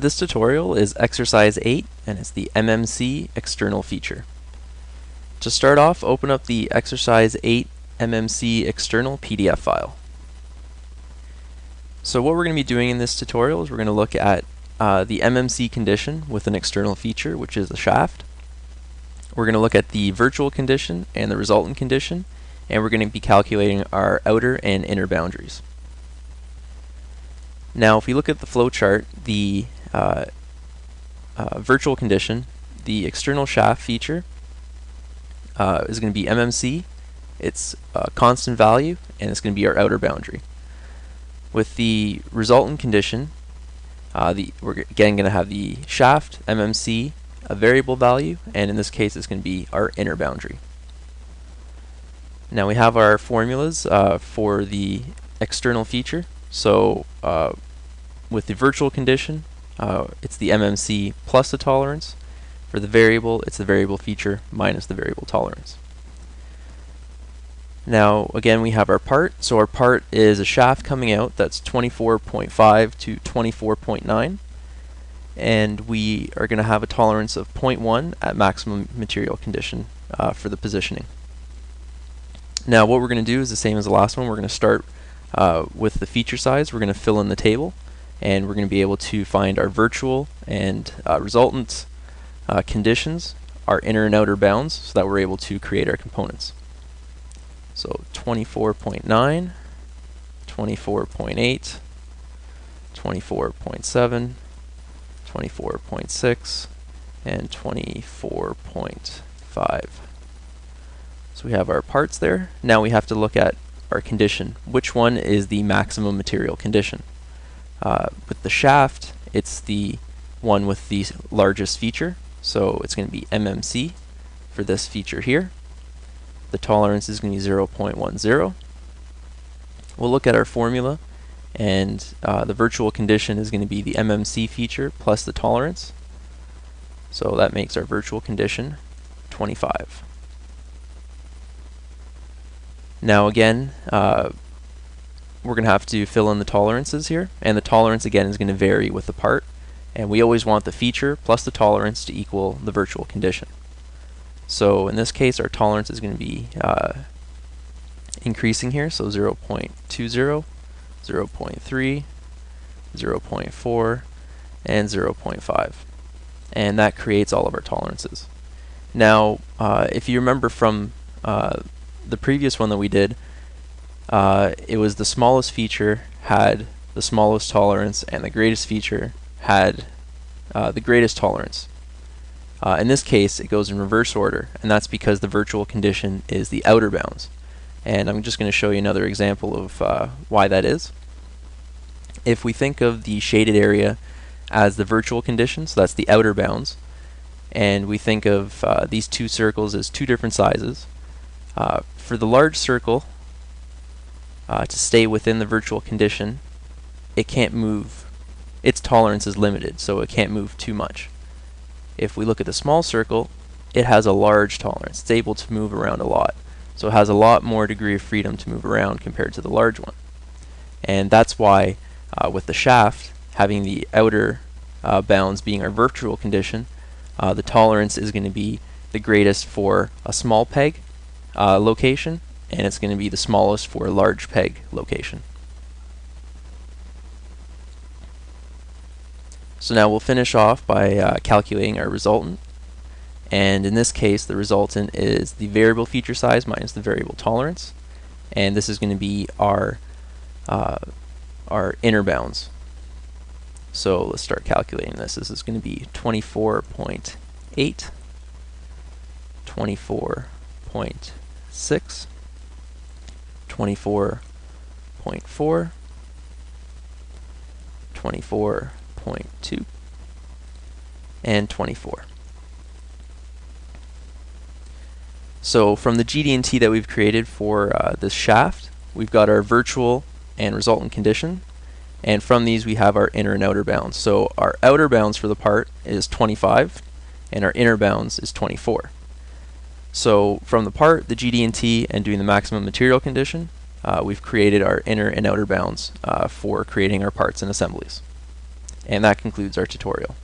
This tutorial is exercise 8 and it's the MMC External feature. To start off, open up the exercise 8 MMC External PDF file. So what we're going to be doing in this tutorial is we're going to look at the MMC condition with an external feature, which is the shaft. We're going to look at the virtual condition and the resultant condition, and we're going to be calculating our outer and inner boundaries. Now if we look at the flow chart, the virtual condition, the external shaft feature is going to be MMC, it's a constant value, and it's going to be our outer boundary. With the resultant condition, we're again going to have the shaft, MMC, a variable value, and in this case it's going to be our inner boundary. Now we have our formulas for the external feature. So with the virtual condition, it's the MMC plus the tolerance. For the variable, it's the variable feature minus the variable tolerance. Now again we have our part. So our part is a shaft coming out that's 24.5 to 24.9, and we are going to have a tolerance of 0.1 at maximum material condition for the positioning. Now what we're going to do is the same as the last one. We're going to start with the feature size. We're going to fill in the table, and we're going to be able to find our virtual and resultant conditions, our inner and outer bounds, so that we're able to create our components. So 24.9, 24.8, 24.7, 24.6, and 24.5. So we have our parts there. Now we have to look at our condition. Which one is the maximum material condition? With the shaft, it's the one with the largest feature, so it's going to be MMC for this feature here. The tolerance is going to be 0.10. We'll look at our formula, and the virtual condition is going to be the MMC feature plus the tolerance. So that makes our virtual condition 25. Now again, we're going to have to fill in the tolerances here, and the tolerance again is going to vary with the part, and we always want the feature plus the tolerance to equal the virtual condition. So in this case our tolerance is going to be increasing here, so 0.20, 0.3, 0.4, and 0.5, and that creates all of our tolerances. Now if you remember from the previous one that we did, it was the smallest feature had the smallest tolerance, and the greatest feature had the greatest tolerance. In this case it goes in reverse order, and that's because the virtual condition is the outer bounds. And I'm just going to show you another example of why that is. If we think of the shaded area as the virtual condition, so that's the outer bounds, and we think of these two circles as two different sizes, for the large circle to stay within the virtual condition, it can't move. Its tolerance is limited, so it can't move too much. If we look at the small circle, it has a large tolerance. It's able to move around a lot, so it has a lot more degree of freedom to move around compared to the large one. And that's why with the shaft, having the outer bounds being our virtual condition, the tolerance is going to be the greatest for a small peg location, and it's going to be the smallest for a large peg location. So now we'll finish off by calculating our resultant, and in this case the resultant is the variable feature size minus the variable tolerance, and this is going to be our inner bounds. So let's start calculating this. This is going to be 24.8, 24.6, 24.4, 24.2, and 24. So from the GD&T that we've created for this shaft, we've got our virtual and resultant condition, and from these we have our inner and outer bounds. So our outer bounds for the part is 25, and our inner bounds is 24. So from the part, the GD&T, and doing the maximum material condition, we've created our inner and outer bounds for creating our parts and assemblies. And that concludes our tutorial.